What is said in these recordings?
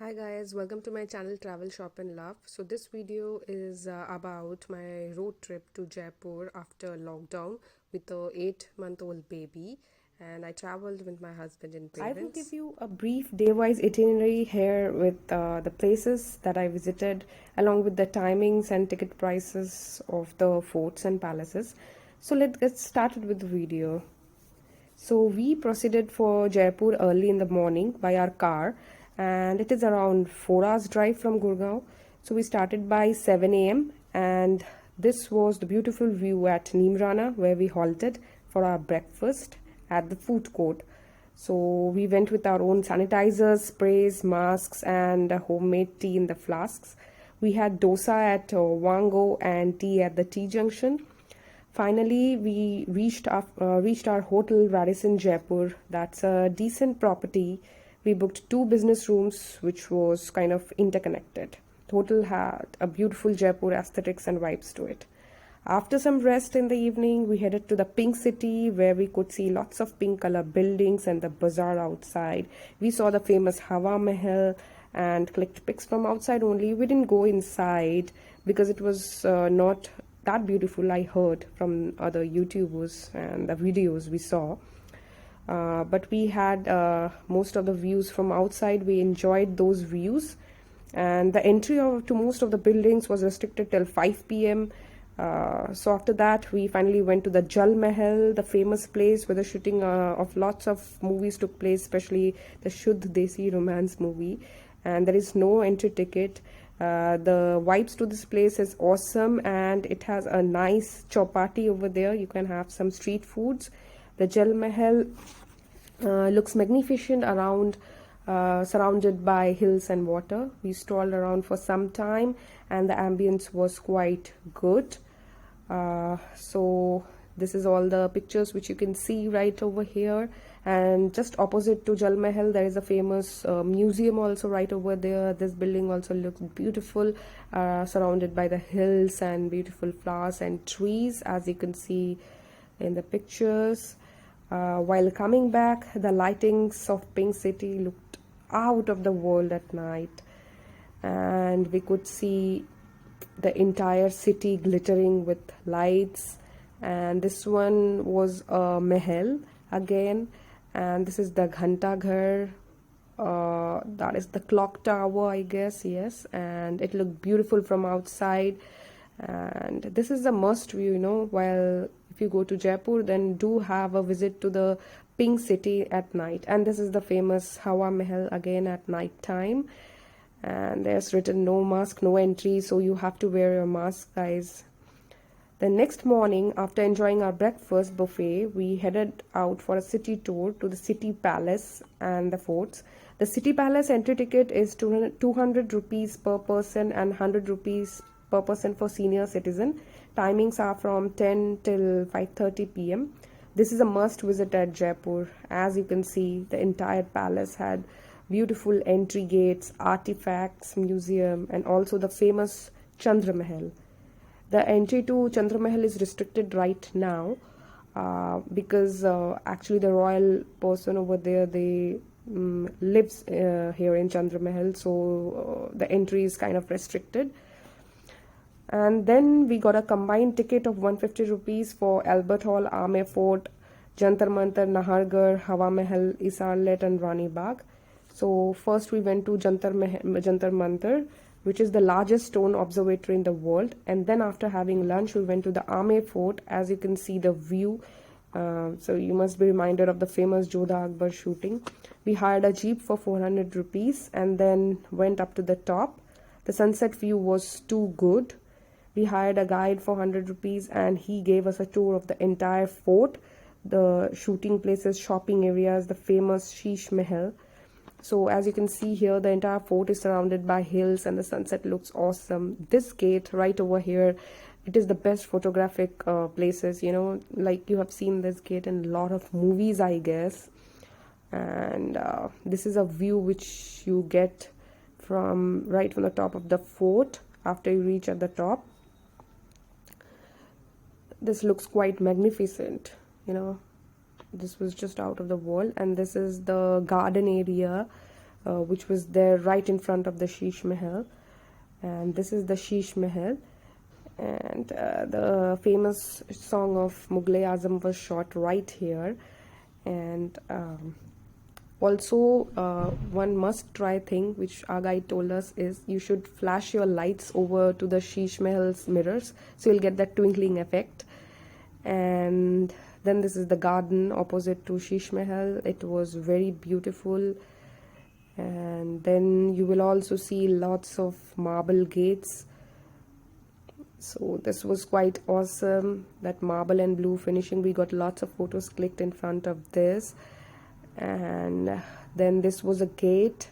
Hi guys, welcome to my channel Travel Shop and Love. So this video is about my road trip to Jaipur after lockdown with a 8-month-old baby, and I traveled with my husband and I will parents. give you a brief day-wise itinerary here with the places that I visited, along with the timings and ticket prices of the forts and palaces. So let's get started with the video. So we proceeded for Jaipur early in the morning by our car, and it is around 4 hours drive from Gurgaon. So we started by 7 a.m. and this was the beautiful view at Nimrana where we halted for our breakfast at the food court. So we went with our own sanitizers, sprays, masks, and homemade tea in the flasks. We had dosa at Wango and tea at the T junction. Finally, we reached our hotel Radisson Jaipur. That's a decent property. We booked two business rooms, which was kind of interconnected. The hotel had a beautiful Jaipur aesthetics and vibes to it. After some rest in the evening, we headed to the Pink City where we could see lots of pink color buildings and the bazaar outside. We saw the famous Hawa Mahal and clicked pics from outside only. We didn't go inside because it was not that beautiful, I heard from other YouTubers and the videos we saw. But we had most of the views from outside. We enjoyed those views, and the entry to most of the buildings was restricted till 5 p.m. So after that, we finally went to the Jal Mahal, the famous place where the shooting of lots of movies took place, especially the Shuddh Desi romance movie. And there is no entry ticket. The vibes to this place is awesome, and it has a nice chowpatty over there. You can have some street foods. The Jal Mahal looks magnificent around, surrounded by hills and water. We strolled around for some time, and the ambience was quite good. So this is all the pictures which you can see right over here, and just opposite to Jal Mahal there is a famous museum also right over there. This building also looks beautiful, surrounded by the hills and beautiful flowers and trees, as you can see in the pictures. While coming back, the lightings of Pink City looked out of the world at night, and we could see the entire city glittering with lights. And this one was a mahal again, and this is the Ghanta Ghar. That is the clock tower, I guess. Yes, and it looked beautiful from outside. And this is a must view, while if you go to Jaipur, then do have a visit to the Pink City at night. And this is the famous Hawa Mahal again at night time, and there's written no mask, no entry, so you have to wear your mask, guys. The next morning, after enjoying our breakfast buffet, we headed out for a city tour to the City Palace and the forts. The City Palace entry ticket is 200 rupees per person and 100 rupees per person for senior citizen. Timings are from 10 till 5:30 p.m. This is a must visit at Jaipur. As you can see, the entire palace had beautiful entry gates, artifacts, museum, and also the famous Chandra Mahal. The entry to Chandra Mahal is restricted right now because actually the royal person over there, they lives here in Chandra Mahal, so the entry is kind of restricted. And then we got a combined ticket of 150 rupees for Albert Hall, Amer Fort, Jantar Mantar, Nahargarh, Hawa Mahal, Isarlet, and Rani Bagh. So first we went to Jantar Mantar, which is the largest stone observatory in the world. And then after having lunch, we went to the Amer Fort. As you can see the view, so you must be reminded of the famous Jodha Akbar shooting. We hired a jeep for 400 rupees and then went up to the top. The sunset view was too good. We hired a guide for 100 rupees and he gave us a tour of the entire fort, the shooting places, shopping areas, the famous Sheesh Mahal. So as you can see here, the entire fort is surrounded by hills and the sunset looks awesome. This gate right over here, it is the best photographic places, like you have seen this gate in a lot of movies, I guess. And this is a view which you get from right from the top of the fort after you reach at the top. This looks quite magnificent, this was just out of the world. And this is the garden area which was there right in front of the Sheesh Mahal. And this is the Sheesh Mahal. And the famous song of Mughal Azam was shot right here. And also, one must try thing which our guide told us is you should flash your lights over to the Sheesh Mahal's mirrors, so you'll get that twinkling effect. And then this is the garden opposite to Sheesh Mahal. It was very beautiful. And then you will also see lots of marble gates. So this was quite awesome, that marble and blue finishing. We got lots of photos clicked in front of this. And then this was a gate.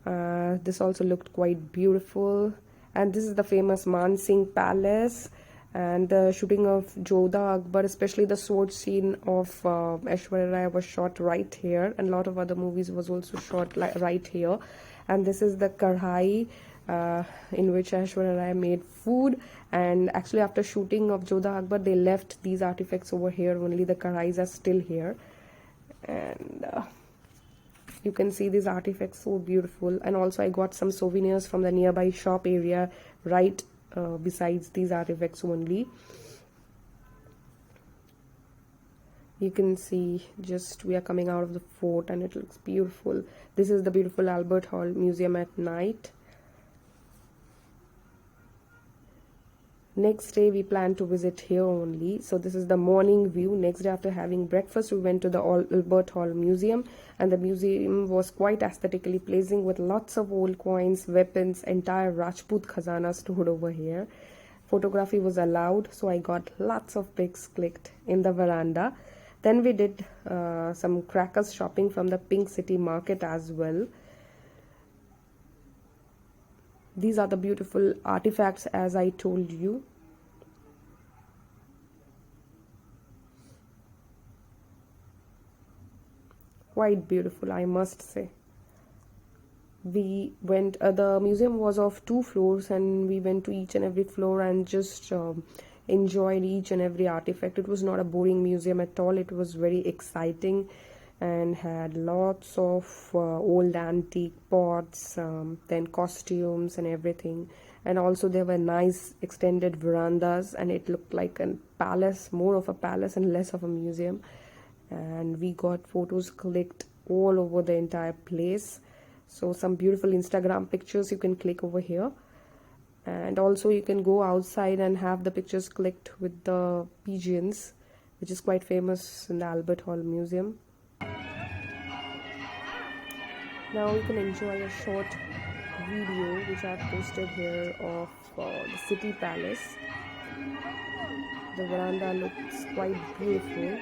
This also looked quite beautiful. And this is the famous Singh Palace, and the shooting of Jodha Akbar, especially the sword scene of Aishwarya Rai, was shot right here, and a lot of other movies was also shot right here. And this is the Karhai in which Aishwarya Rai made food. And actually after shooting of Jodha Akbar, they left these artifacts over here. Only the Karhais are still here. And you can see these artifacts, so beautiful. And also I got some souvenirs from the nearby shop area right besides these artifacts only. You can see just we are coming out of the fort and it looks beautiful. This is the beautiful Albert Hall Museum at night. Next day we plan to visit here only. So this is the morning view. Next day after having breakfast, we went to the Albert Hall Museum, and the museum was quite aesthetically pleasing with lots of old coins, weapons, entire Rajput khazana stored over here. Photography was allowed, so I got lots of pics clicked in the veranda. Then we did some crackers shopping from the Pink City Market as well. These are the beautiful artifacts as I told you. Quite beautiful, I must say. We went, the museum was of 2 floors, and we went to each and every floor and just enjoyed each and every artifact. It was not a boring museum at all. It was very exciting and had lots of old antique pots, then costumes and everything. And also there were nice extended verandas, and it looked like a palace, more of a palace and less of a museum. And we got photos clicked all over the entire place. So some beautiful Instagram pictures you can click over here. And also you can go outside and have the pictures clicked with the pigeons, which is quite famous in the Albert Hall Museum. Now you can enjoy a short video which I have posted here of the city palace. The veranda looks quite beautiful.